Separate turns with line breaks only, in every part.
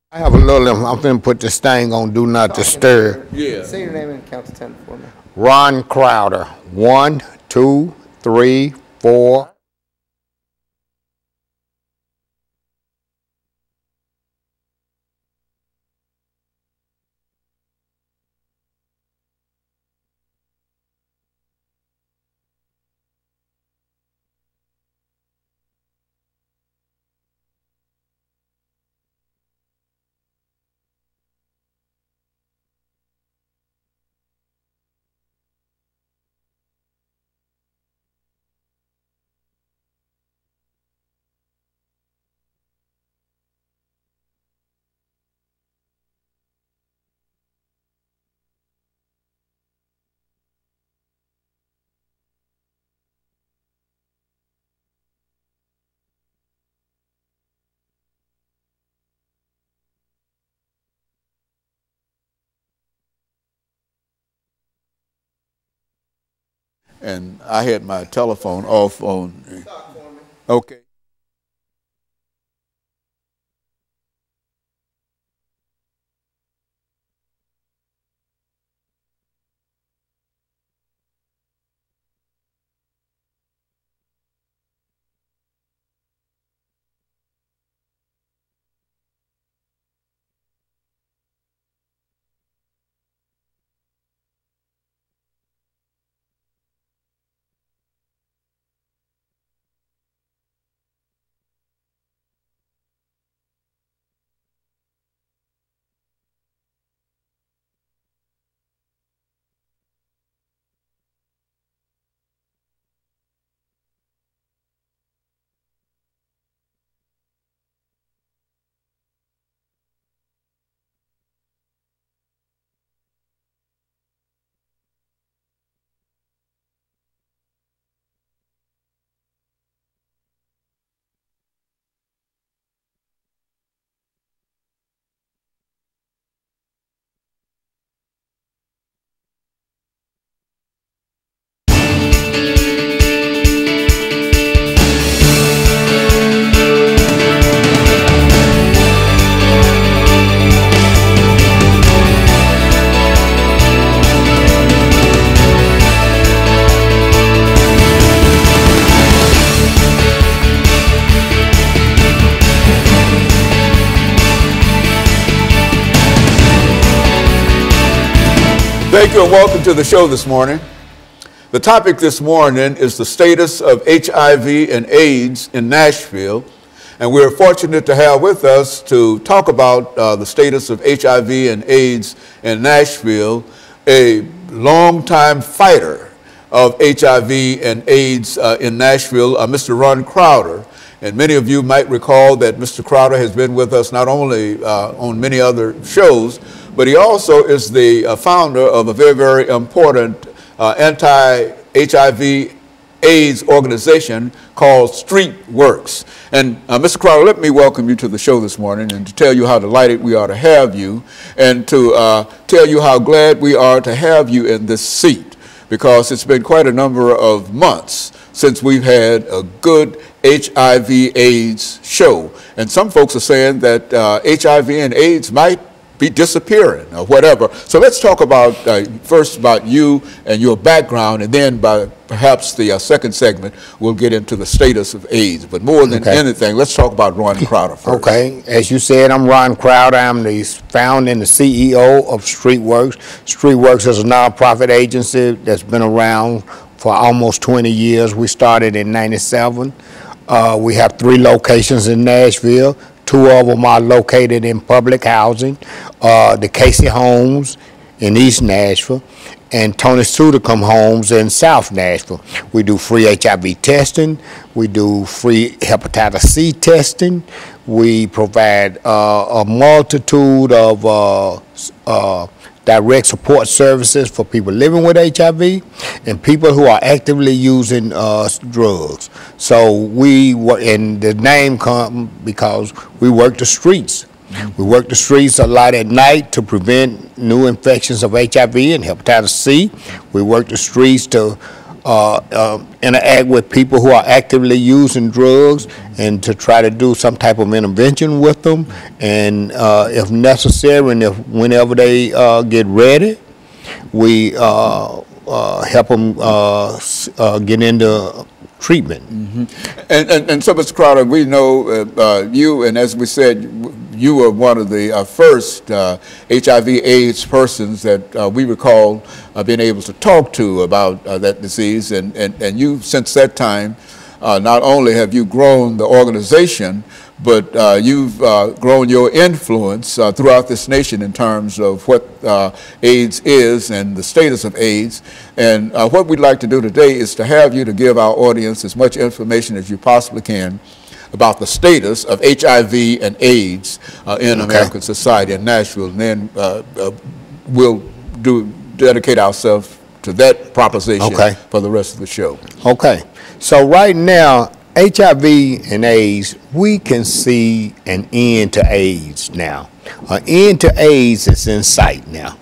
I have a little. I'm finna put this thing on Do Not Disturb.
Yeah.
Say your name and count to 10 for me.
Ron Crowder. 1, 2, 3, 4.
And I had my telephone off on. Okay. Thank you and welcome to the show this morning. The topic this morning is the status of HIV and AIDS in Nashville. And we're fortunate to have with us to talk about the status of HIV and AIDS in Nashville, a longtime fighter of HIV and AIDS in Nashville, Mr. Ron Crowder. And many of you might recall that Mr. Crowder has been with us not only on many other shows, but he also is the founder of a very, very important anti-HIV AIDS organization called Street Works. And Mr. Crowder, let me welcome you to the show this morning and to tell you how delighted we are to have you and to tell you how glad we are to have you in this seat, because it's been quite a number of months since we've had a good HIV AIDS show. And some folks are saying that HIV and AIDS might be disappearing or whatever. So let's talk about first about you and your background, and then by perhaps the second segment we'll get into the status of AIDS. But more than anything, let's talk about Ron Crowder first.
Okay, as you said, I'm Ron Crowder. I'm the founder and the CEO of StreetWorks. StreetWorks is a nonprofit agency that's been around for almost 20 years. We started in '97. We have 3 locations in Nashville. 2 of them are located in public housing, the Casey Homes in East Nashville and Tony Sudicum Homes in South Nashville. We do free HIV testing. We do free hepatitis C testing. We provide a multitude of direct support services for people living with HIV and people who are actively using drugs. So we work, and the name comes because we work the streets. We work the streets a lot at night to prevent new infections of HIV and hepatitis C. We work the streets to interact with people who are actively using drugs and to try to do some type of intervention with them, and if necessary, and if whenever they get ready, we help them get into treatment.
And so, Mr. Crowder, we know you, and as we said, you were one of the first HIV/AIDS persons that we recall being able to talk to about that disease, and you, since that time, not only have you grown the organization, but you've grown your influence throughout this nation in terms of what AIDS is and the status of AIDS. And what we'd like to do today is to have you to give our audience as much information as you possibly can about the status of HIV and AIDS in American society in Nashville. And then we'll dedicate ourselves to that proposition for the rest of the show.
Okay. So right now, HIV and AIDS, we can see an end to AIDS now. An end to AIDS is in sight now.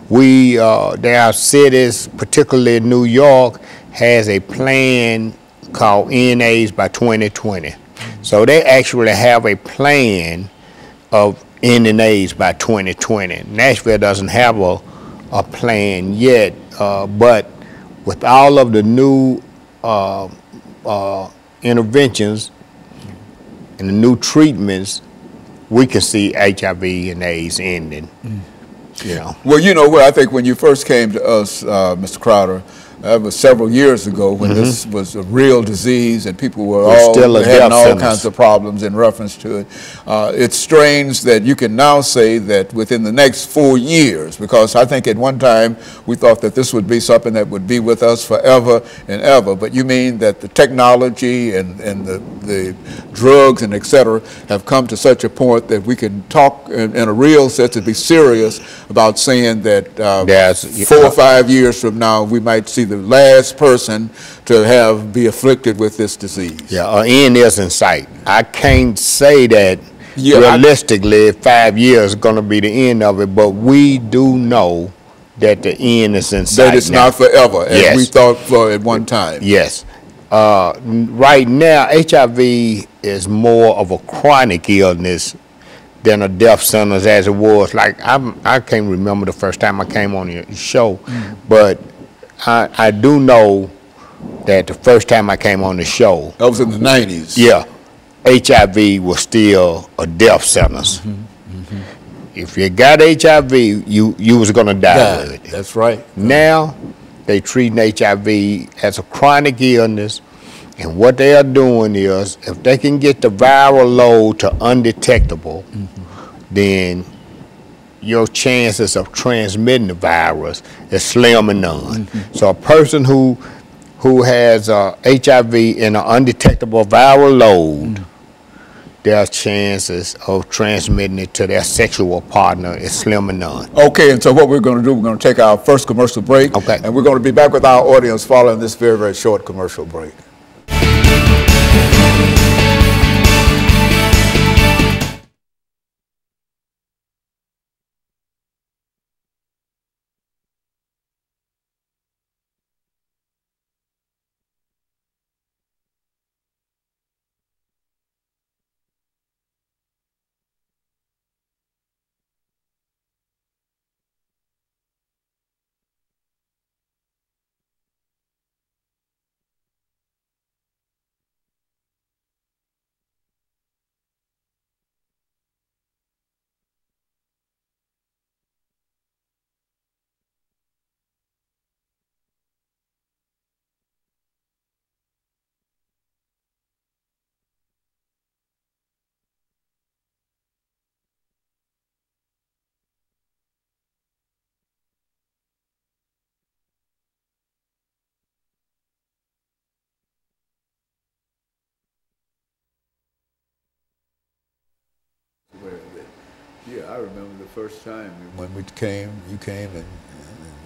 There are cities, particularly New York, has a plan called End AIDS by 2020. So they actually have a plan of ending AIDS by 2020. Nashville doesn't have a plan yet, but with all of the new interventions and the new treatments, we can see HIV and AIDS ending. You know.
Well, you know what? I think when you first came to us, Mr. Crowder, that was several years ago when this was a real disease and people were having all kinds of problems in reference to it. It's strange that you can now say that within the next 4 years, because I think at one time we thought that this would be something that would be with us forever and ever, but you mean that the technology and the drugs and et cetera have come to such a point that we can talk in a real sense and be serious about saying that 4 or 5 years from now we might see the last person to be afflicted with this disease.
Yeah, an end is in sight. I can't say that realistically 5 years is going to be the end of it, but we do know that the end is in sight.
That it's not forever, as we thought for at one time.
Yes. Right now, HIV is more of a chronic illness than a death sentence as it was. Like, I can't remember the first time I came on your show, but I do know that the first time I came on the show,
that was in the 90s.
Yeah, HIV was still a death sentence. If you got HIV, you was gonna die with it.
That's right.
Now they treating HIV as a chronic illness, and what they are doing is, if they can get the viral load to undetectable, then your chances of transmitting the virus is slim and none. So a person who has HIV in an undetectable viral load, their chances of transmitting it to their sexual partner is slim and none.
Okay, and so what we're going to do, we're going to take our first commercial break, and we're going to be back with our audience following this very, very short commercial break. Yeah, I remember the first time when you came, and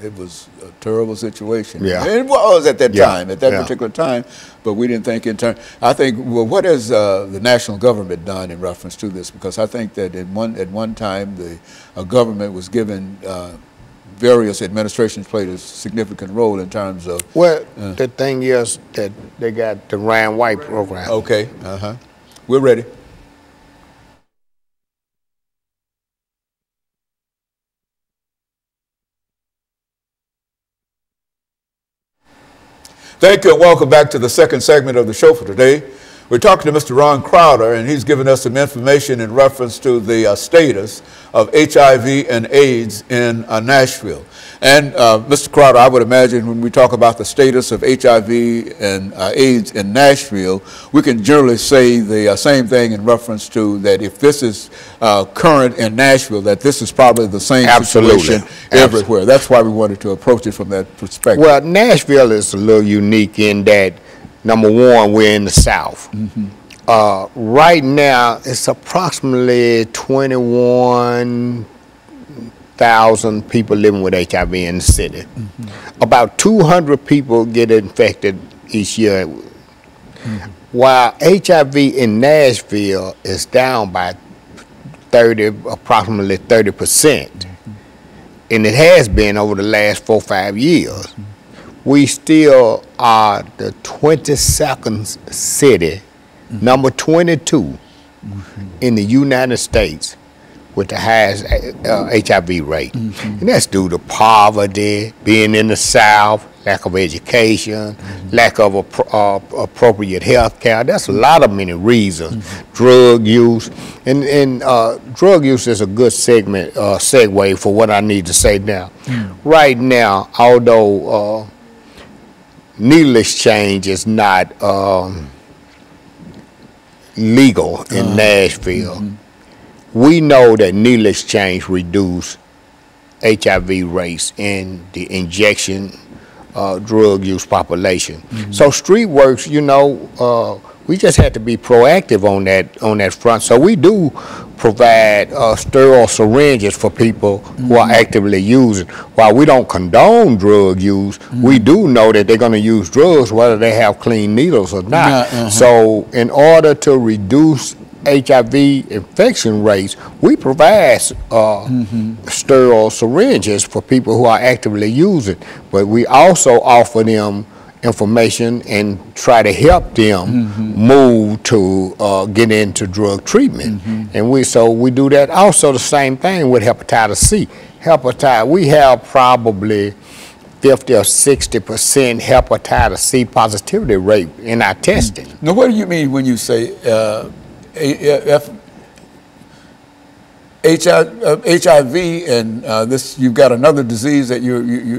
it was a terrible situation.
Yeah.
And it was at that time, at that particular time, but we didn't think in terms. I think, well, what has the national government done in reference to this? Because I think that at one time the government was given various administrations played a significant role in terms of.
Well, the thing is that they got the Ryan White program.
Okay, we're ready. Thank you and welcome back to the second segment of the show for today. We're talking to Mr. Ron Crowder, and he's given us some information in reference to the status of HIV and AIDS in Nashville. And Mr. Crowder, I would imagine when we talk about the status of HIV and AIDS in Nashville, we can generally say the same thing in reference to that if this is current in Nashville, that this is probably the same situation everywhere. That's why we wanted to approach it from that perspective.
Well, Nashville is a little unique in that, number one, we're in the South. Right now, it's approximately 21,000 people living with HIV in the city. About 200 people get infected each year. While HIV in Nashville is down by approximately 30%, and it has been over the last 4 or 5 years. We still are the 22nd city, number 22 in the United States with the highest HIV rate. And that's due to poverty, being in the South, lack of education, lack of appropriate health care. That's a lot of many reasons. Drug use. And drug use is a good segue for what I need to say now. Right now, although needle exchange is not legal in Nashville, we know that needle exchange reduce HIV rates in the injection drug use population. So StreetWorks, you know, we just had to be proactive on that front. So we do provide sterile syringes for people who are actively using. While we don't condone drug use, we do know that they're going to use drugs whether they have clean needles or not. So in order to reduce HIV infection rates, we provide sterile syringes for people who are actively using, but we also offer them information and try to help them move to get into drug treatment. And we do that. Also the same thing with hepatitis C. We have probably 50 or 60% hepatitis C positivity rate in our testing.
Now, what do you mean when you say HIV and this? You've got another disease that you